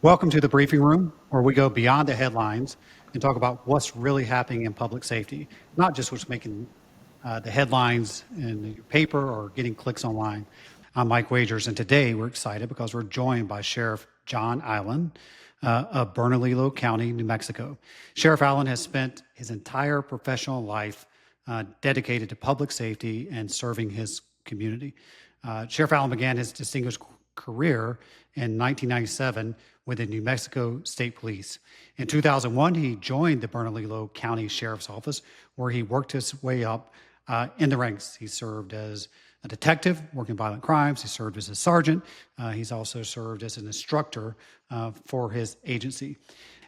Welcome to the briefing room, where we go beyond the headlines and talk about what's really happening in public safety, not just what's making the headlines in your paper or getting clicks online. I'm Mike Wagers, and today we're excited because we're joined by Sheriff John Allen of Bernalillo County, New Mexico. Sheriff Allen has spent his entire professional life dedicated to public safety and serving his community. Sheriff Allen began his distinguished career in 1997 with the New Mexico State Police. In 2001, he joined the Bernalillo County Sheriff's Office, where he worked his way up in the ranks. He served as a detective working violent crimes. He served as a sergeant. He's also served as an instructor for his agency.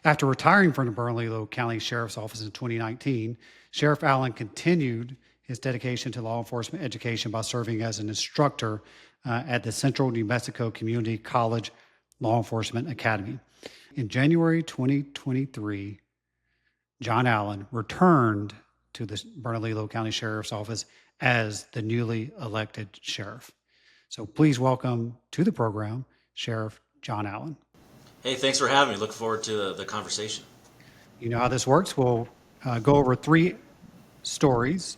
After retiring from the Bernalillo County Sheriff's Office in 2019, Sheriff Allen continued his dedication to law enforcement education by serving as an instructor at the Central New Mexico Community College Law Enforcement Academy. In January 2023, John Allen returned to the Bernalillo County Sheriff's Office as the newly elected sheriff. So please welcome to the program, Sheriff John Allen. Hey, thanks for having me. Look forward to the conversation. You know how this works. We'll go over three stories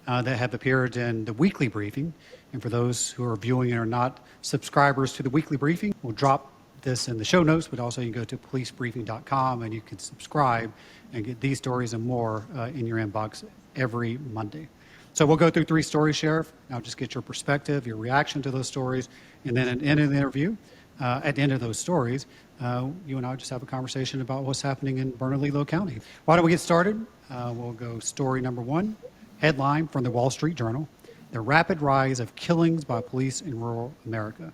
that have appeared in the weekly briefing. And for those who are viewing and are not subscribers to the weekly briefing, we'll drop this in the show notes, but also you can go to policebriefing.com and you can subscribe and get these stories and more in your inbox every Monday. So we'll go through three stories, Sheriff. I'll just get your perspective, your reaction to those stories, and then at the end of the interview, at the end of those stories, you and I will just have a conversation about what's happening in Bernalillo County. Why don't we get started? We'll go story number one, headline from the Wall Street Journal: the rapid rise of killings by police in rural America.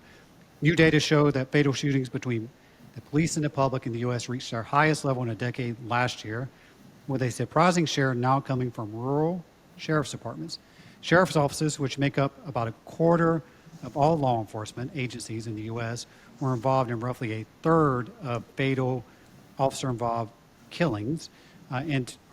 New data show that fatal shootings between the police and the public in the U.S. reached their highest level in a decade last year, with a surprising share now coming from rural sheriff's departments. Sheriff's offices, which make up about a quarter of all law enforcement agencies in the U.S., were involved in roughly a third of fatal officer-involved killings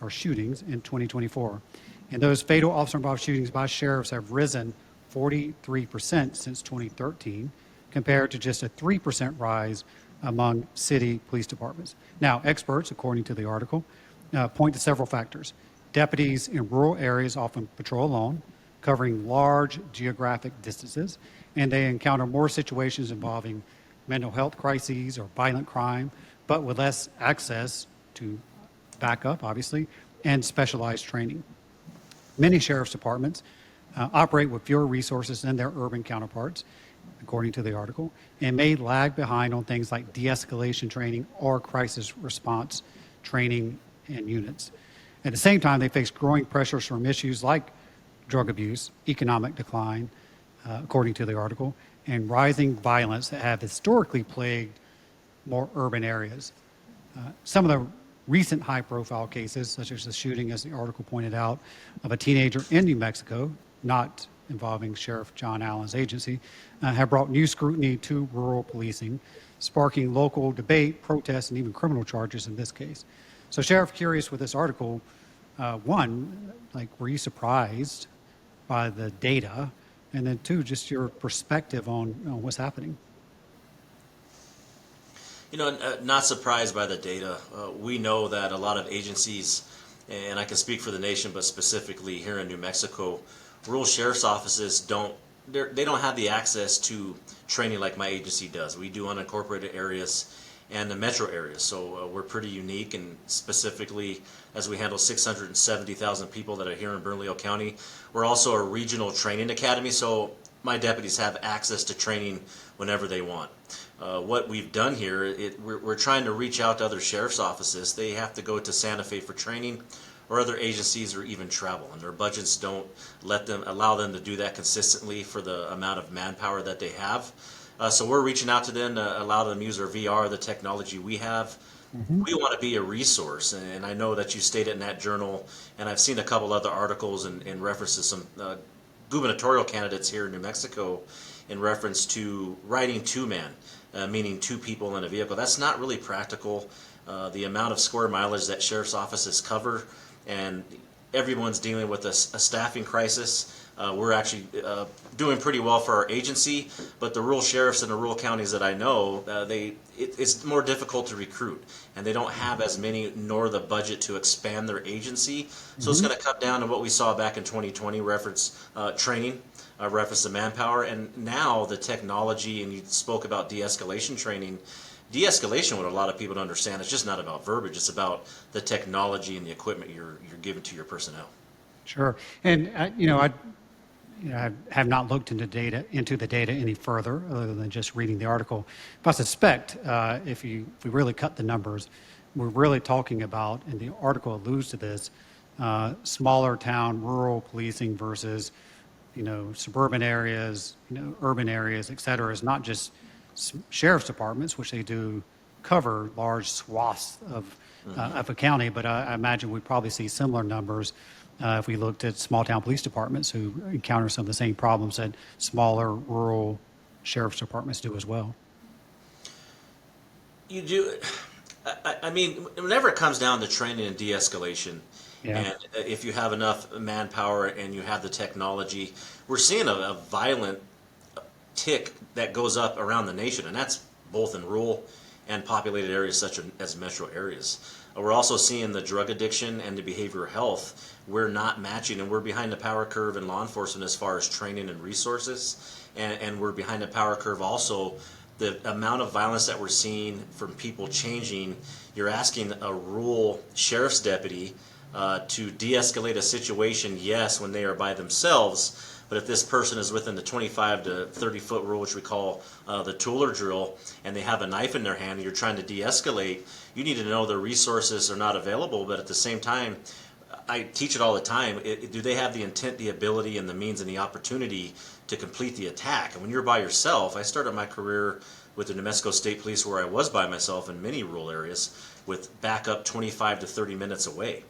or shootings in 2024. And those fatal officer-involved shootings by sheriffs have risen 43% since 2013, compared to just a 3% rise among city police departments. Now, experts, according to the article, point to several factors. Deputies in rural areas often patrol alone, covering large geographic distances, and they encounter more situations involving mental health crises or violent crime, but with less access to backup, obviously, and specialized training. Many sheriff's departments operate with fewer resources than their urban counterparts, according to the article, and may lag behind on things like de-escalation training or crisis response training and units. At the same time, they face growing pressures from issues like drug abuse, economic decline, according to the article, and rising violence that have historically plagued more urban areas. Some of the recent high-profile cases, such as the shooting, as the article pointed out, of a teenager in New Mexico, not involving Sheriff John Allen's agency, have brought new scrutiny to rural policing, sparking local debate, protests, and even criminal charges in this case. So, Sheriff, curious with this article, one, were you surprised by the data? And then two, just your perspective on what's happening. You know, not surprised by the data. We know that a lot of agencies, and I can speak for the nation, but specifically here in New Mexico, rural sheriff's offices don't have the access to training like my agency does. We do unincorporated areas and the metro areas, so we're pretty unique. And specifically, as we handle 670,000 people that are here in Bernalillo County, we're also a regional training academy, so my deputies have access to training whenever they want. What we've done here, we're trying to reach out to other sheriff's offices. They have to go to Santa Fe for training, or other agencies, or even travel, and their budgets don't allow them to do that consistently for the amount of manpower that they have. So we're reaching out to them to allow them to use our VR, the technology we have. Mm-hmm. We want to be a resource, and I know that you stated in that journal, and I've seen a couple other articles in reference to some gubernatorial candidates here in New Mexico in reference to riding two-man, meaning two people in a vehicle. That's not really practical. The amount of square mileage that sheriff's offices cover, and everyone's dealing with a staffing crisis. We're actually doing pretty well for our agency, but the rural sheriffs in the rural counties that I know, it's more difficult to recruit, and they don't have as many nor the budget to expand their agency. So it's going to come down to what we saw back in 2020, reference training, reference to manpower, and now the technology. And you spoke about de-escalation training. De-escalation, what a lot of people don't understand, it's just not about verbiage. It's about the technology and the equipment you're giving to your personnel. Sure. And, I have not looked into the data any further other than just reading the article. But I suspect if we really cut the numbers, we're really talking about, and the article alludes to this, smaller town rural policing versus, suburban areas, urban areas, et cetera. Is not just sheriff's departments, which they do cover large swaths of a county, but I imagine we'd probably see similar numbers if we looked at small town police departments who encounter some of the same problems that smaller rural sheriff's departments do as well. You do. I mean, whenever it comes down to training and de-escalation, Yeah. and if you have enough manpower and you have the technology, we're seeing a violent tick that goes up around the nation, and that's both in rural and populated areas such as metro areas. We're also seeing the drug addiction and the behavioral health. We're not matching, and we're behind the power curve in law enforcement as far as training and resources, and we're behind the power curve also. The amount of violence that we're seeing from people changing, you're asking a rural sheriff's deputy to de-escalate a situation, yes, when they are by themselves, but if this person is within the 25 to 30 foot rule, which we call the tooler drill, and they have a knife in their hand and you're trying to de-escalate, you need to know the resources are not available, but at the same time, I teach it all the time, do they have the intent, the ability, and the means and the opportunity to complete the attack? And when you're by yourself, I started my career with the New Mexico State Police where I was by myself in many rural areas with backup 25 to 30 minutes away.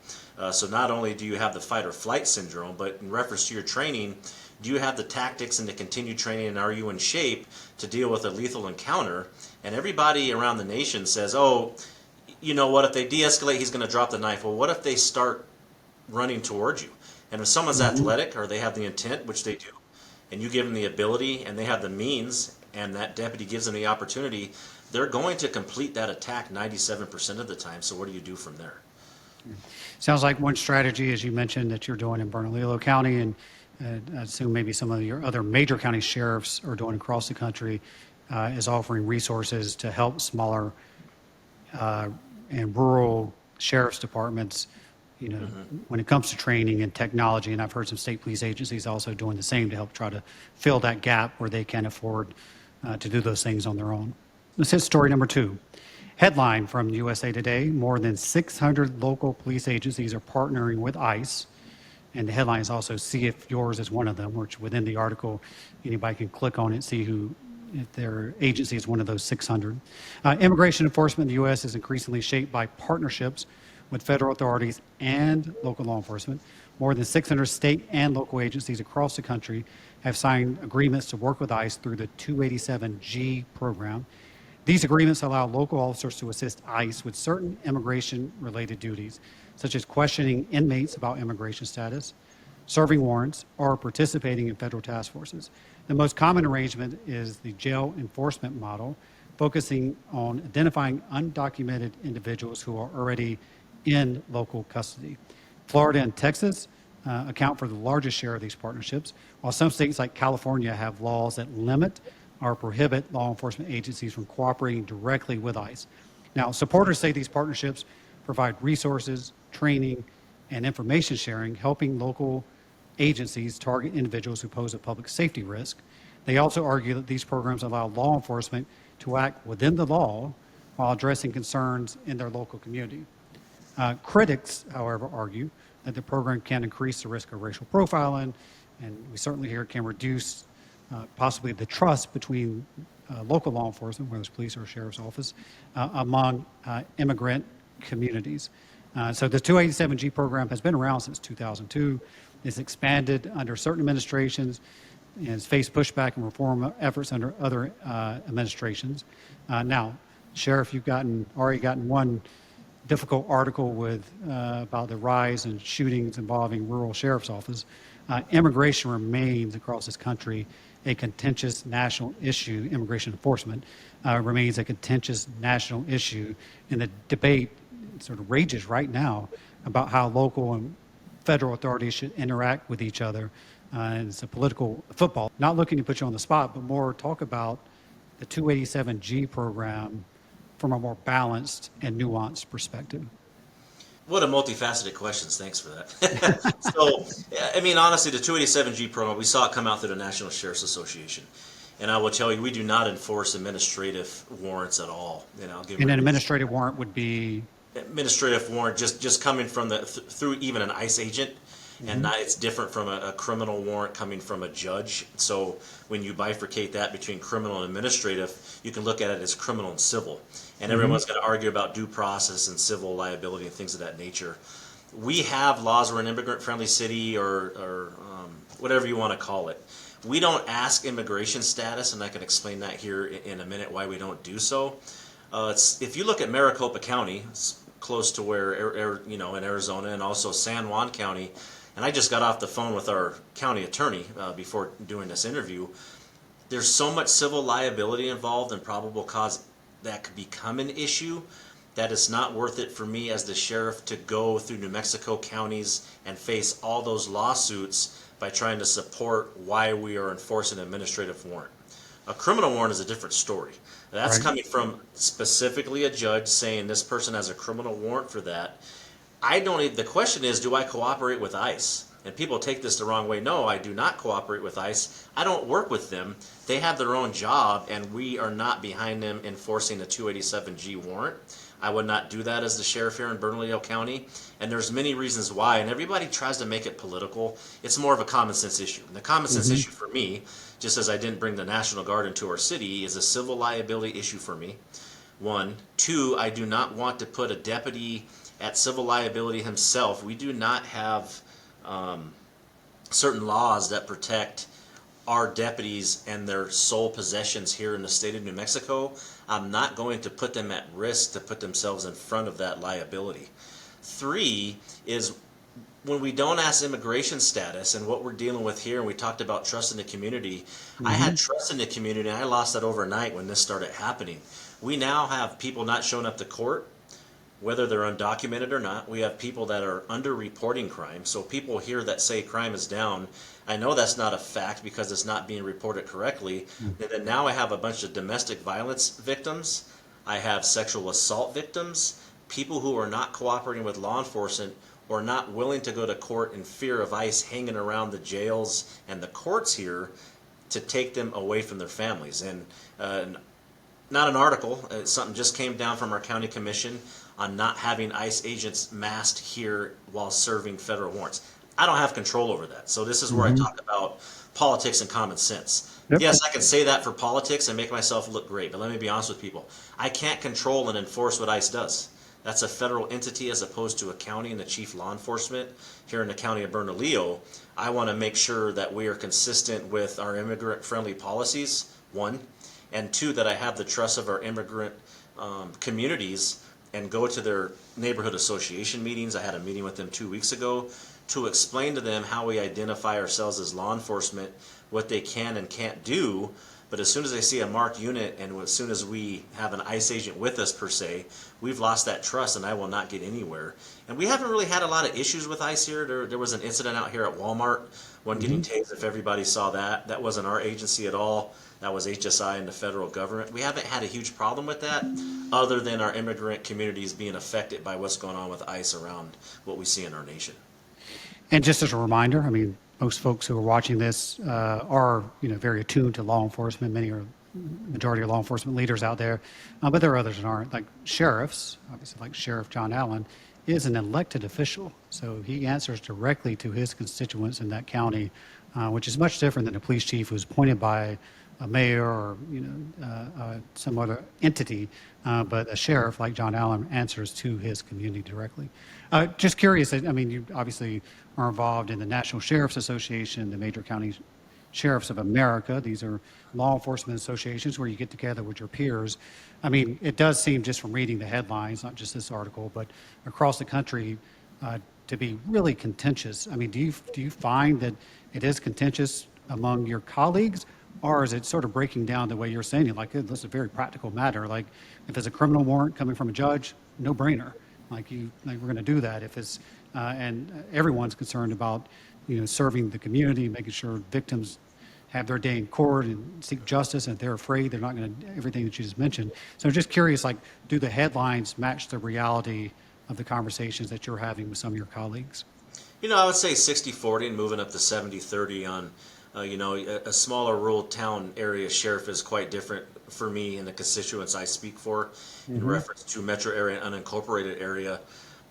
So not only do you have the fight or flight syndrome, but in reference to your training, do you have the tactics and the continued training, and are you in shape to deal with a lethal encounter? And everybody around the nation says, oh, you know what, if they de-escalate, he's going to drop the knife. Well, what if they start running towards you? And if someone's athletic or they have the intent, which they do, and you give them the ability and they have the means, and that deputy gives them the opportunity, they're going to complete that attack 97% of the time. So what do you do from there? Sounds like one strategy, as you mentioned, that you're doing in Bernalillo County, and I assume maybe some of your other major county sheriffs are doing across the country, is offering resources to help smaller and rural sheriff's departments, when it comes to training and technology. And I've heard some state police agencies also doing the same to help try to fill that gap where they can't afford to do those things on their own. Let's hit story number 2. Headline from USA Today: more than 600 local police agencies are partnering with ICE. And the headline is also, see if yours is one of them, which within the article, anybody can click on it, see if their agency is one of those 600. Immigration enforcement in the U.S. is increasingly shaped by partnerships with federal authorities and local law enforcement. More than 600 state and local agencies across the country have signed agreements to work with ICE through the 287G program. These agreements allow local officers to assist ICE with certain immigration-related duties, such as questioning inmates about immigration status, serving warrants, or participating in federal task forces. The most common arrangement is the jail enforcement model, focusing on identifying undocumented individuals who are already in local custody. Florida and Texas account for the largest share of these partnerships, while some states like California have laws that limit or prohibit law enforcement agencies from cooperating directly with ICE. Now, supporters say these partnerships provide resources, training, and information sharing, helping local agencies target individuals who pose a public safety risk. They also argue that these programs allow law enforcement to act within the law while addressing concerns in their local community. Critics, however, argue that the program can increase the risk of racial profiling, and we certainly hear it can reduce possibly the trust between local law enforcement, whether it's police or sheriff's office, among immigrant communities. So the 287G program has been around since 2002. It's expanded under certain administrations and has faced pushback and reform efforts under other administrations. Now, Sheriff, you've already gotten one difficult article with about the rise in shootings involving rural sheriff's office. Immigration remains across this country a contentious national issue. Immigration enforcement remains a contentious national issue, and the debate sort of rages right now about how local and federal authorities should interact with each other. And it's a political football. Not looking to put you on the spot, but more talk about the 287G program from a more balanced and nuanced perspective. What a multifaceted questions. Thanks for that. So, yeah, I mean, honestly, the 287G program, we saw it come out through the National Sheriff's Association. And I will tell you, we do not enforce administrative warrants at all. And I'll give And you an administrative warrant would be, administrative warrant just coming from through even an ICE agent, and not, it's different from a criminal warrant coming from a judge. So when you bifurcate that between criminal and administrative, you can look at it as criminal and civil. And everyone's going to argue about due process and civil liability and things of that nature. We have laws. We're an immigrant-friendly city, or whatever you want to call it. We don't ask immigration status, and I can explain that here in a minute why we don't do so. If you look at Maricopa County, it's close to where, in Arizona, and also San Juan County, and I just got off the phone with our county attorney before doing this interview. There's so much civil liability involved and probable cause that could become an issue that it's not worth it for me as the sheriff to go through New Mexico counties and face all those lawsuits by trying to support why we are enforcing an administrative warrant. A criminal warrant is a different story. That's Right. coming from specifically a judge saying this person has a criminal warrant for that. The question is, do I cooperate with ICE? And people take this the wrong way. No, I do not cooperate with ICE. I don't work with them. They have their own job, and we are not behind them enforcing the 287G warrant. I would not do that as the sheriff here in Bernalillo County, and there's many reasons why, and everybody tries to make it political. It's more of a common sense issue. And the common sense issue for me, just as I didn't bring the National Guard into our city, is a civil liability issue for me. One. Two, I do not want to put a deputy at civil liability himself. We do not have certain laws that protect our deputies and their sole possessions here in the state of New Mexico. I'm not going to put them at risk to put themselves in front of that liability. Three is when we don't ask immigration status and what we're dealing with here, and we talked about trust in the community. I had trust in the community, and I lost that overnight when this started happening. We now have people not showing up to court, whether they're undocumented or not. We have people that are under-reporting crime. So people here that say crime is down, I know that's not a fact because it's not being reported correctly. And then now I have a bunch of domestic violence victims. I have sexual assault victims, people who are not cooperating with law enforcement or not willing to go to court in fear of ICE hanging around the jails and the courts here to take them away from their families. And not an article, something just came down from our county commission on not having ICE agents masked here while serving federal warrants. I don't have control over that. So this is where I talk about politics and common sense. Yep. Yes, I can say that for politics and make myself look great, but let me be honest with people. I can't control and enforce what ICE does. That's a federal entity as opposed to a county and the chief law enforcement. Here in the county of Bernalillo, I want to make sure that we are consistent with our immigrant-friendly policies, one, and two, that I have the trust of our immigrant communities and go to their neighborhood association meetings. I had a meeting with them 2 weeks ago to explain to them how we identify ourselves as law enforcement, what they can and can't do. But as soon as they see a marked unit and as soon as we have an ICE agent with us per se, we've lost that trust and I will not get anywhere. And we haven't really had a lot of issues with ICE here. There was an incident out here at Walmart, one getting tased, if everybody saw that. That wasn't our agency at all. That was HSI and the federal government. We haven't had a huge problem with that other than our immigrant communities being affected by what's going on with ICE around what we see in our nation. and just as a reminder, I mean, most folks who are watching this are, very attuned to law enforcement. Majority of law enforcement leaders out there, but there are others that aren't. Like sheriffs, obviously, like Sheriff John Allen, is an elected official, so he answers directly to his constituents in that county, which is much different than a police chief who's appointed by a mayor or some other entity. But a sheriff like John Allen answers to his community directly. Just curious, I mean, you obviously are involved in the National Sheriff's Association, the Major County Sheriffs of America. These are law enforcement associations where you get together with your peers. I mean, it does seem just from reading the headlines, not just this article, but across the country, to be really contentious. I mean, do you find that it is contentious among your colleagues, or is it sort of breaking down the way you're saying it? Like, this is a very practical matter. Like, if there's a criminal warrant coming from a judge, no brainer. Like we're going to do that. If it's and everyone's concerned about serving the community, making sure victims have their day in court and seek justice, and if they're afraid, they're not going to everything that you just mentioned. So I'm just curious, like, do the headlines match the reality of the conversations that you're having with some of your colleagues? I would say 60-40 and moving up to 70-30 on, a smaller rural town area sheriff is quite different for me and the constituents I speak for in reference to metro area and unincorporated area.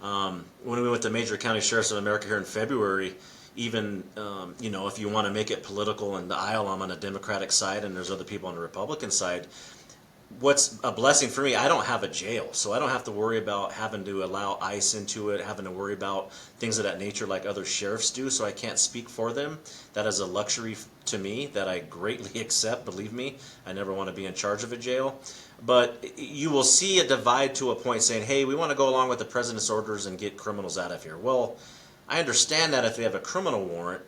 When we went to Major County Sheriffs of America here in February, even, if you want to make it political in the aisle, I'm on the Democratic side and there's other people on the Republican side. What's a blessing for me, I don't have a jail, so I don't have to worry about having to allow ICE into it, having to worry about things of that nature like other sheriffs do, so I can't speak for them. That is a luxury to me that I greatly accept, believe me. I never want to be in charge of a jail. But you will see a divide to a point saying, hey, we want to go along with the president's orders and get criminals out of here. Well, I understand that if they have a criminal warrant,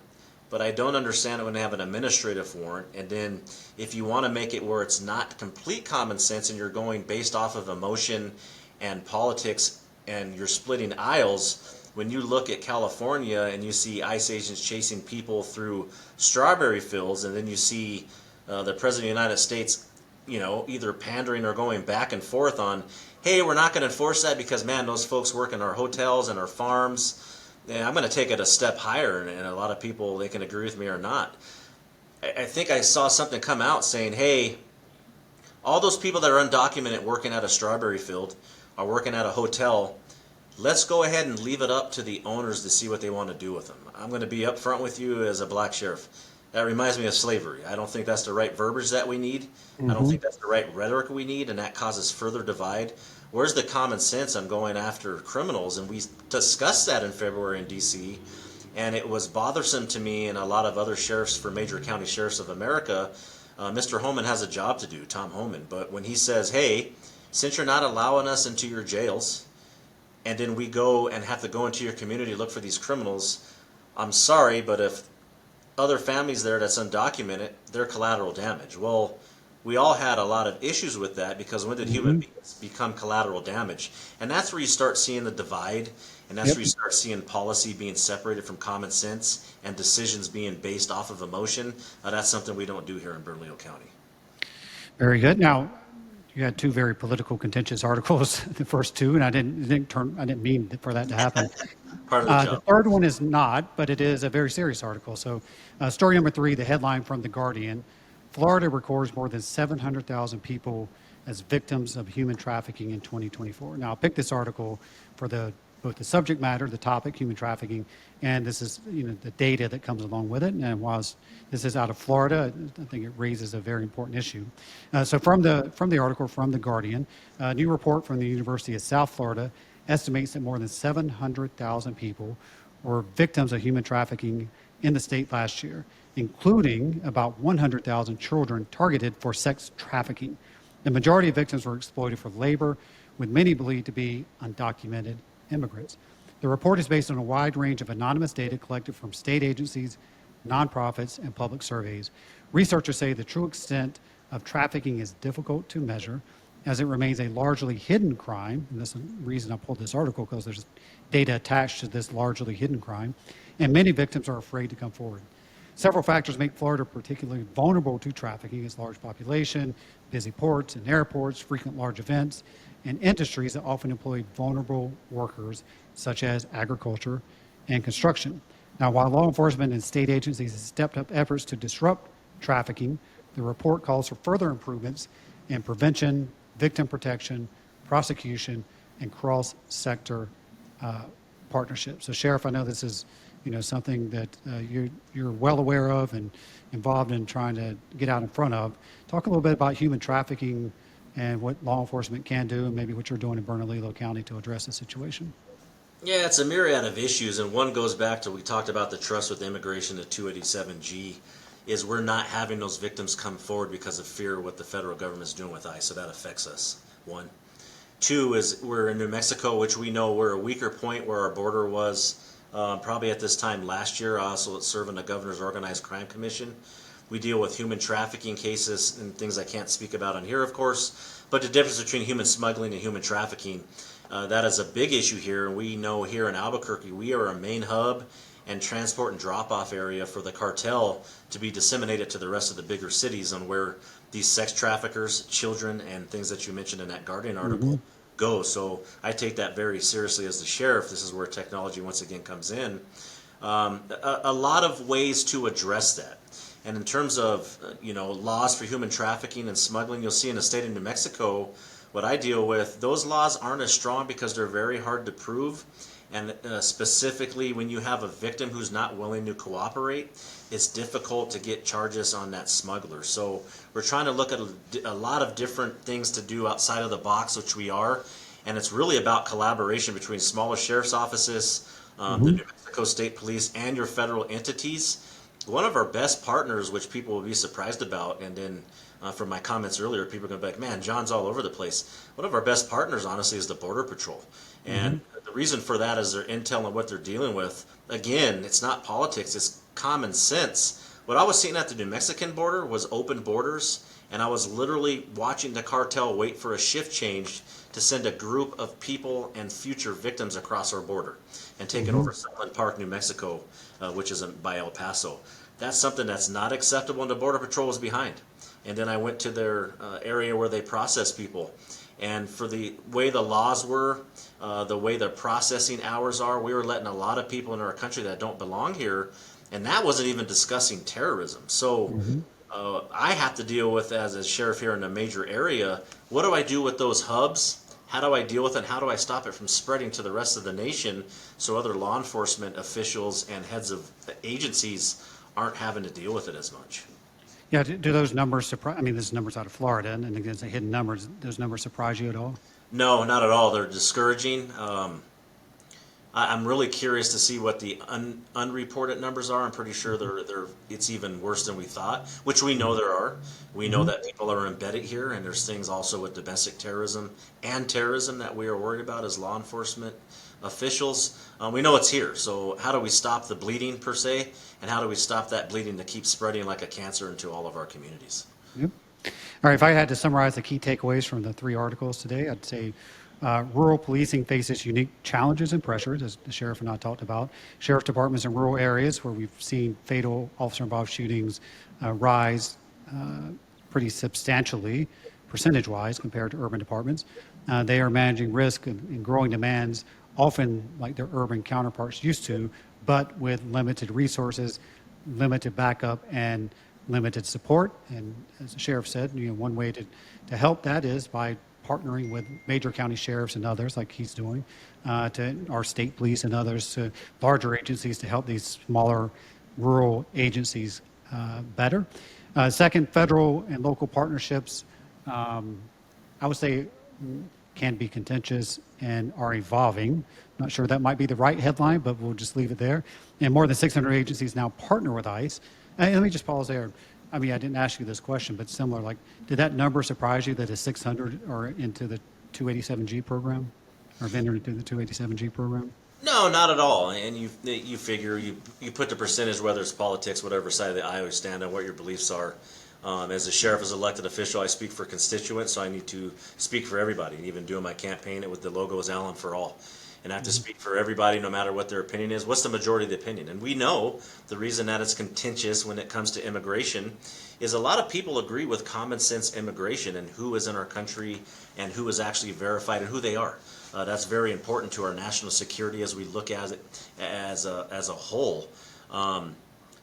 but I don't understand it when they have an administrative warrant. And then if you want to make it where it's not complete common sense and you're going based off of emotion and politics and you're splitting aisles, when you look at California and you see ICE agents chasing people through strawberry fields, and then you see the President of the United States, either pandering or going back and forth on, hey, we're not going to enforce that because, man, those folks work in our hotels and our farms. And I'm going to take it a step higher, and a lot of people, they can agree with me or not. I think I saw something come out saying, hey, all those people that are undocumented working at a strawberry field or working at a hotel, let's go ahead and leave it up to the owners to see what they want to do with them. I'm going to be upfront with you as a black sheriff. That reminds me of slavery. I don't think that's the right verbiage that we need. I don't think that's the right rhetoric we need, and that causes further divide. Where's the common sense on going after criminals? And we discussed that in February in D.C., and it was bothersome to me and a lot of other sheriffs for Major County Sheriffs of America. Mr. Holman has a job to do, Tom Holman, but when he says, hey, since you're not allowing us into your jails, and then we go and have to go into your community to look for these criminals, I'm sorry, but if other families there that's undocumented, they're collateral damage. Well, we all had a lot of issues with that because when did human beings become collateral damage? And that's where you start seeing the divide, and that's where you start seeing policy being separated from common sense and decisions being based off of emotion. That's something we don't do here in Bernalillo County. Very good. Now, you had two very political, contentious articles, the first two, and I didn't mean for that to happen. Part of the The job. third one is not, but it is a very serious article. So, story number 3, the headline from The Guardian: Florida records more than 700,000 people as victims of human trafficking in 2024. Now, I picked this article for both the subject matter, the topic, human trafficking, and this is the data that comes along with it. And whilst this is out of Florida, I think it raises a very important issue. So from the article from The Guardian, a new report from the University of South Florida estimates that more than 700,000 people were victims of human trafficking in the state last year, including about 100,000 children targeted for sex trafficking. The majority of victims were exploited for labor, with many believed to be undocumented immigrants. The report is based on a wide range of anonymous data collected from state agencies, nonprofits, and public surveys. Researchers say the true extent of trafficking is difficult to measure, as it remains a largely hidden crime, and that's the reason I pulled this article, because there's data attached to this largely hidden crime, and many victims are afraid to come forward. Several factors make Florida particularly vulnerable to trafficking: its large population, busy ports and airports, frequent large events, and industries that often employ vulnerable workers, such as agriculture and construction. Now, while law enforcement and state agencies have stepped up efforts to disrupt trafficking, the report calls for further improvements in prevention, victim protection, prosecution, and cross-sector partnerships. So, Sheriff, I know this is something that you're well aware of and involved in trying to get out in front of. Talk a little bit about human trafficking and what law enforcement can do, and maybe what you're doing in Bernalillo County to address the situation. Yeah, it's a myriad of issues, and one goes back to, we talked about the trust with immigration, the 287G, is we're not having those victims come forward because of fear of what the federal government is doing with ICE, so that affects us, one. Two is we're in New Mexico, which we know we're a weaker point where our border was Probably at this time last year, I also serve in the Governor's Organized Crime Commission. We deal with human trafficking cases and things I can't speak about on here, of course, but the difference between human smuggling and human trafficking, that is a big issue here. And we know here in Albuquerque, we are a main hub and transport and drop-off area for the cartel to be disseminated to the rest of the bigger cities on where these sex traffickers, children, and things that you mentioned in that Guardian article go. So I take that very seriously as the sheriff. This is where technology once again comes in. A lot of ways to address that. And in terms of laws for human trafficking and smuggling, you'll see in the state of New Mexico, what I deal with, those laws aren't as strong because they're very hard to prove. And specifically, when you have a victim who's not willing to cooperate, it's difficult to get charges on that smuggler. So we're trying to look at a lot of different things to do outside of the box, which we are. And it's really about collaboration between smaller sheriff's offices, the New Mexico State Police, and your federal entities. One of our best partners, which people will be surprised about, and then from my comments earlier, people are going to be like, man, John's all over the place. One of our best partners, honestly, is the Border Patrol. And the reason for that is their intel and what they're dealing with. Again, it's not politics, it's common sense. What I was seeing at the New Mexican border was open borders, and I was literally watching the cartel wait for a shift change to send a group of people and future victims across our border and take it over Sunland Park, New Mexico, which is by El Paso. That's something that's not acceptable, and the Border Patrol was behind. And then I went to their area where they process people. And for the way the laws were, the way the processing hours are, we were letting a lot of people in our country that don't belong here, and that wasn't even discussing terrorism. So I have to deal with, as a sheriff here in a major area, what do I do with those hubs? How do I deal with it? How do I stop it from spreading to the rest of the nation so other law enforcement officials and heads of agencies aren't having to deal with it as much? Yeah, do those numbers surprise? I mean, this numbers out of Florida, and again, it's a hidden numbers. Those numbers surprise you at all? No, not at all. They're discouraging. I'm really curious to see what the unreported numbers are. I'm pretty sure it's even worse than we thought, which we know there are. We know that people are embedded here, and there's things also with domestic terrorism and terrorism that we are worried about as law enforcement officials. We know it's here. So how do we stop the bleeding per se, and how do we stop that bleeding to keep spreading like a cancer into all of our communities? Yep. All right, if I had to summarize the key takeaways from the 3 articles today, I'd say rural policing faces unique challenges and pressures, as the sheriff and I talked about. Sheriff departments in rural areas where we've seen fatal officer-involved shootings rise pretty substantially, percentage-wise, compared to urban departments. They are managing risk and growing demands, often like their urban counterparts used to, but with limited resources, limited backup, and limited support. And as the sheriff said, one way to help that is by partnering with major county sheriffs and others, like he's doing, to our state police and others, to larger agencies to help these smaller rural agencies better. Second, federal and local partnerships, I would say, can be contentious and are evolving. Not sure that might be the right headline, but we'll just leave it there. And more than 600 agencies now partner with ICE. And let me just pause there. I mean, I didn't ask you this question, but similar, like, did that number surprise you that the 600 are into the 287G program, or have entered into the 287G program? No, not at all. And you figure you put the percentage, whether it's politics, whatever side of the aisle you stand on, what your beliefs are. As a sheriff, as elected official, I speak for constituents, so I need to speak for everybody. And even doing my campaign, it with the logo is Allen for All. And I have to speak for everybody, no matter what their opinion is. What's the majority of the opinion? And we know the reason that it's contentious when it comes to immigration is a lot of people agree with common sense immigration and who is in our country and who is actually verified and who they are. That's very important to our national security as we look at it as a whole.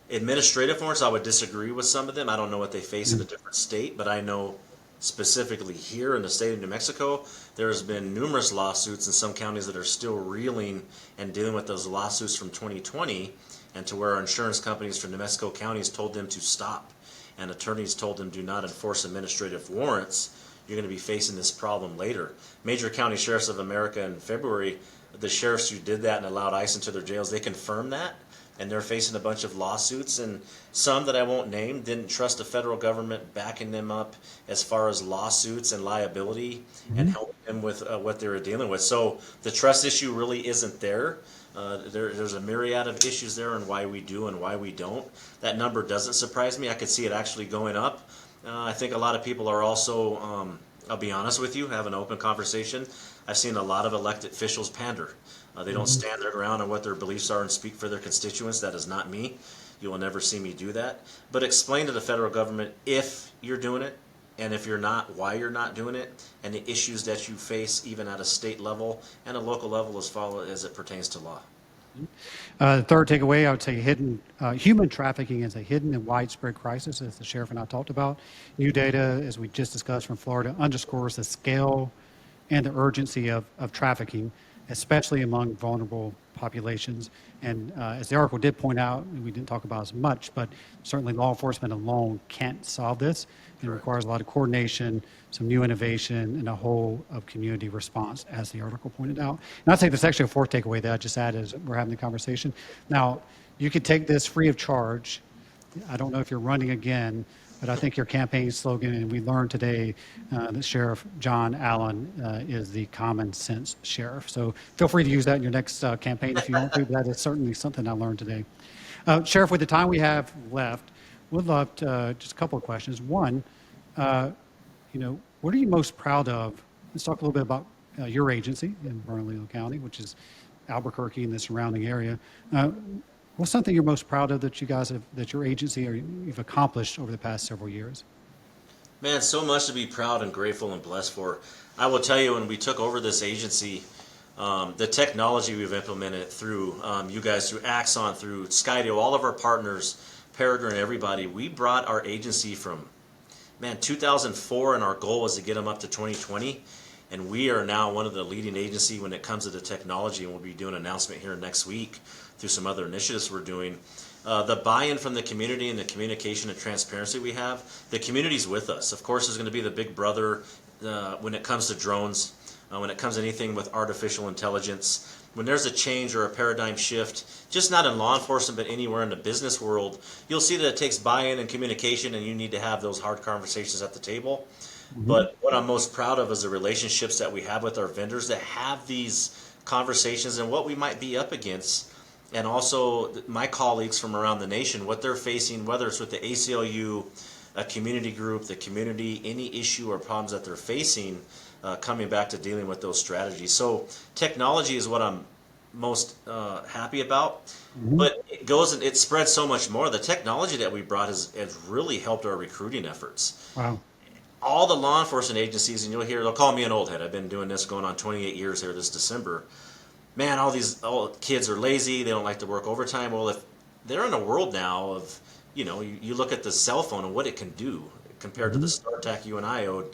Administrative warrants, I would disagree with some of them. I don't know what they face in a different state, but I know specifically here in the state of New Mexico, there's been numerous lawsuits in some counties that are still reeling and dealing with those lawsuits from 2020, and to where our insurance companies from New Mexico counties told them to stop, and attorneys told them do not enforce administrative warrants. You're going to be facing this problem later. Major County Sheriffs of America in February, the sheriffs who did that and allowed ICE into their jails, they confirmed that. And they're facing a bunch of lawsuits, and some that I won't name didn't trust the federal government backing them up as far as lawsuits and liability and helping them with what they were dealing with. So the trust issue really isn't there. There's a myriad of issues there and why we do and why we don't. That number doesn't surprise me. I could see it actually going up. I think a lot of people are also, I'll be honest with you, have an open conversation. I've seen a lot of elected officials pander. They don't stand their ground on what their beliefs are and speak for their constituents. That is not me. You will never see me do that. But explain to the federal government if you're doing it, and if you're not, why you're not doing it, and the issues that you face even at a state level and a local level as it pertains to law. The third takeaway, I would say human trafficking is a hidden and widespread crisis, as the sheriff and I talked about. New data, as we just discussed from Florida, underscores the scale and the urgency of trafficking, especially among vulnerable populations. And as the article did point out, we didn't talk about as much, but certainly law enforcement alone can't solve this. It requires a lot of coordination, some new innovation, and a whole of community response, as the article pointed out. And I'd say there's actually a fourth takeaway that I just added as we're having the conversation. Now, you could take this free of charge. I don't know if you're running again, but I think your campaign slogan, and we learned today that Sheriff John Allen is the common sense sheriff. So feel free to use that in your next campaign if you want to, but that is certainly something I learned today. Sheriff, with the time we have left, would love to, just a couple of questions. One, what are you most proud of? Let's talk a little bit about your agency in Bernalillo County, which is Albuquerque and the surrounding area. What's something you're most proud of that that your agency or you've accomplished over the past several years? Man, so much to be proud and grateful and blessed for. I will tell you, when we took over this agency, the technology we've implemented through you guys, through Axon, through Skydio, all of our partners, Peregrine, everybody, we brought our agency from, 2004, and our goal was to get them up to 2020. And we are now one of the leading agencies when it comes to the technology, and we'll be doing an announcement here next week through some other initiatives we're doing. The buy-in from the community and the communication and transparency we have, the community's with us. Of course, there's going to be the big brother when it comes to drones, when it comes to anything with artificial intelligence. When there's a change or a paradigm shift, just not in law enforcement, but anywhere in the business world, you'll see that it takes buy-in and communication, and you need to have those hard conversations at the table. But what I'm most proud of is the relationships that we have with our vendors that have these conversations and what we might be up against. And also my colleagues from around the nation, what they're facing, whether it's with the ACLU, a community group, the community, any issue or problems that they're facing, coming back to dealing with those strategies. So technology is what I'm most happy about. But it goes and it spreads so much more. The technology that we brought has really helped our recruiting efforts. Wow. All the law enforcement agencies, and you'll hear, they'll call me an old head. I've been doing this going on 28 years here this December. Man, all kids are lazy. They don't like to work overtime. Well, if they're in a world now of, you look at the cell phone and what it can do compared to the StarTAC you and I owned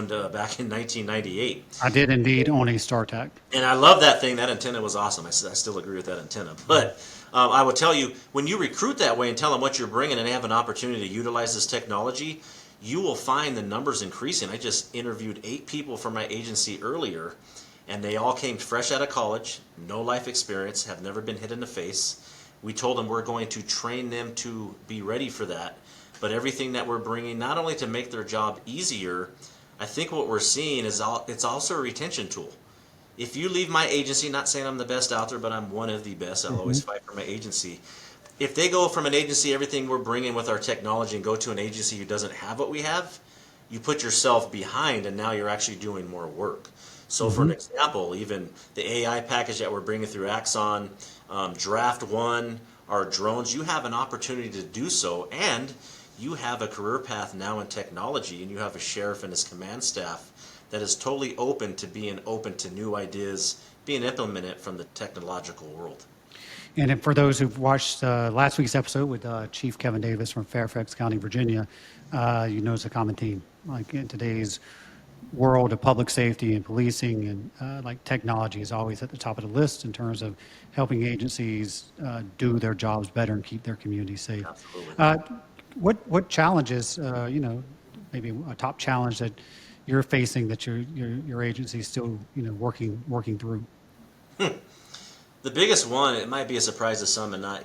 back in 1998. I did indeed own a StarTAC. And I love that thing. That antenna was awesome. I still agree with that antenna. But I will tell you, when you recruit that way and tell them what you're bringing and they have an opportunity to utilize this technology, you will find the numbers increasing. I just interviewed 8 people from my agency earlier, and they all came fresh out of college, no life experience, have never been hit in the face. We told them we're going to train them to be ready for that, but everything that we're bringing, not only to make their job easier, I think what we're seeing is it's also a retention tool. If you leave my agency, not saying I'm the best out there, but I'm one of the best, I'll always fight for my agency. If they go from an agency, everything we're bringing with our technology, and go to an agency who doesn't have what we have, you put yourself behind, and now you're actually doing more work. So for an example, even the AI package that we're bringing through Axon, Draft One, our drones, you have an opportunity to do so, and you have a career path now in technology, and you have a sheriff and his command staff that is totally open to being open to new ideas being implemented from the technological world. And for those who've watched last week's episode with Chief Kevin Davis from Fairfax County, Virginia, you notice a common theme. Like in today's world of public safety and policing, and like technology is always at the top of the list in terms of helping agencies do their jobs better and keep their communities safe. Absolutely. What challenges, maybe a top challenge that you're facing that your agency is still working through? The biggest one, it might be a surprise to some, and not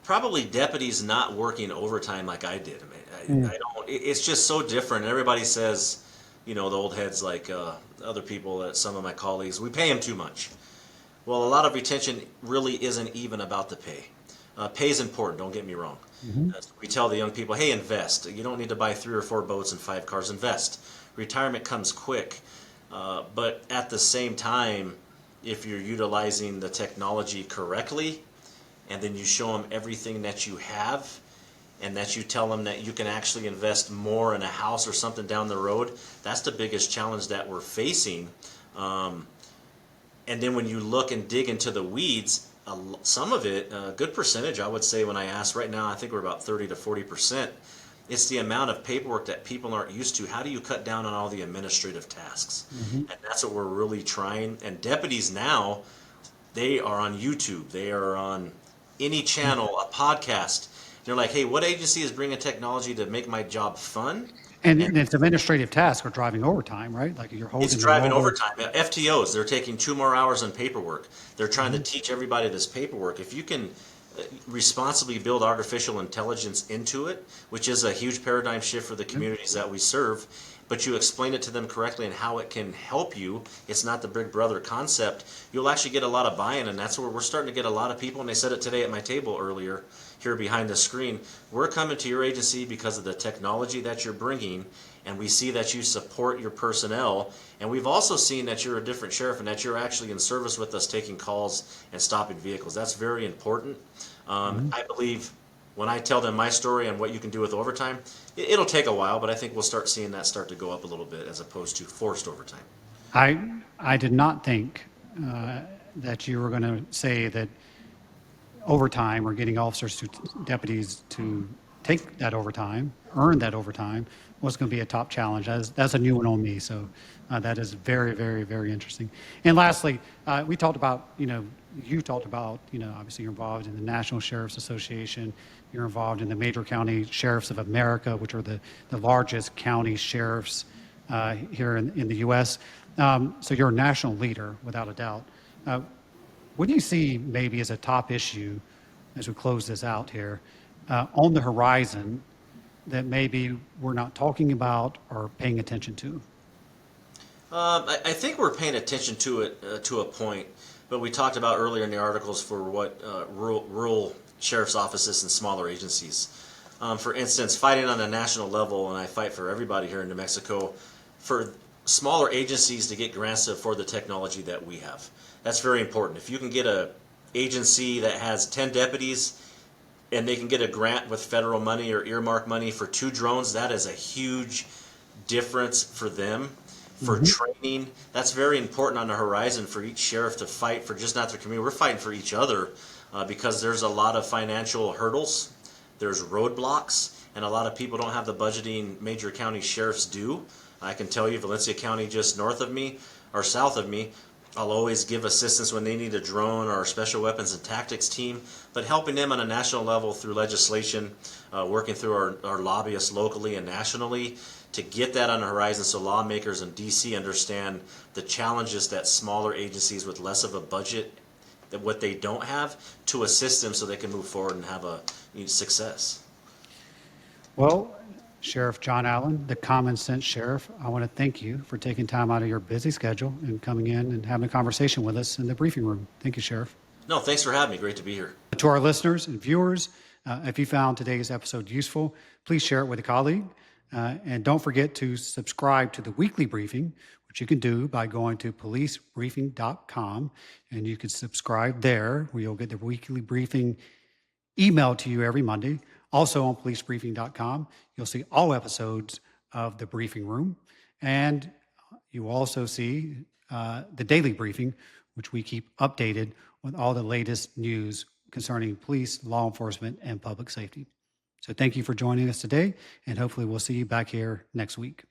probably deputies not working overtime like I did. I don't. It's just so different. Everybody says the old heads like other people, some of my colleagues, we pay them too much. Well, a lot of retention really isn't even about the pay. Pay is important, don't get me wrong. We tell the young people, hey, invest. You don't need to buy 3 or 4 boats and 5 cars, invest. Retirement comes quick. But at the same time, if you're utilizing the technology correctly, and then you show them everything that you have, and that you tell them that you can actually invest more in a house or something down the road, that's the biggest challenge that we're facing. And then when you look and dig into the weeds, some of it, a good percentage, I would say, when I ask right now, I think we're about 30 to 40%. It's the amount of paperwork that people aren't used to. How do you cut down on all the administrative tasks? And that's what we're really trying. And deputies now, they are on YouTube. They are on any channel, a podcast. They're like, hey, what agency is bringing technology to make my job fun? And it's administrative tasks are driving overtime, right? Like you're holding It's them driving over. overtime. FTOs, they're taking 2 more hours on paperwork. They're trying to teach everybody this paperwork. If you can responsibly build artificial intelligence into it, which is a huge paradigm shift for the communities that we serve, but you explain it to them correctly and how it can help you, it's not the big brother concept, you'll actually get a lot of buy-in, and that's where we're starting to get a lot of people, and they said it today at my table earlier, here behind the screen, we're coming to your agency because of the technology that you're bringing, and we see that you support your personnel, and we've also seen that you're a different sheriff and that you're actually in service with us taking calls and stopping vehicles. That's very important. I believe when I tell them my story and what you can do with overtime, it'll take a while, but I think we'll start seeing that start to go up a little bit as opposed to forced overtime. I did not think that you were going to say that overtime or getting officers to deputies to take that overtime, earn that overtime, was going to be a top challenge. That's a new one on me. So that is very, very, very interesting. And lastly, we talked about, you talked about, obviously you're involved in the National Sheriff's Association. You're involved in the Major County Sheriffs of America, which are the largest county sheriffs here in the U.S. So you're a national leader, without a doubt. What do you see maybe as a top issue as we close this out here on the horizon that maybe we're not talking about or paying attention to? I think we're paying attention to it to a point, but we talked about earlier in the articles for what rural sheriff's offices and smaller agencies. For instance, fighting on a national level, and I fight for everybody here in New Mexico, for smaller agencies to get grants to afford the technology that we have. That's very important. If you can get a agency that has 10 deputies and they can get a grant with federal money or earmark money for 2 drones, that is a huge difference for them. For training, that's very important on the horizon for each sheriff to fight for just not their community. We're fighting for each other because there's a lot of financial hurdles, there's roadblocks, and a lot of people don't have the budgeting major county sheriffs do. I can tell you, Valencia County, just north of me or south of me, I'll always give assistance when they need a drone or a special weapons and tactics team, but helping them on a national level through legislation, working through our lobbyists locally and nationally to get that on the horizon so lawmakers in D.C. understand the challenges that smaller agencies with less of a budget, that what they don't have, to assist them so they can move forward and have a success. Well, Sheriff John Allen, the Common Sense Sheriff, I want to thank you for taking time out of your busy schedule and coming in and having a conversation with us in the briefing room. Thank you, Sheriff. No, thanks for having me. Great to be here. To our listeners and viewers, if you found today's episode useful, please share it with a colleague. And don't forget to subscribe to the weekly briefing, which you can do by going to policebriefing.com. And you can subscribe there, where you'll get the weekly briefing emailed to you every Monday. Also on policebriefing.com, you'll see all episodes of the briefing room. And you will also see the daily briefing, which we keep updated with all the latest news concerning police, law enforcement, and public safety. So thank you for joining us today, and hopefully we'll see you back here next week.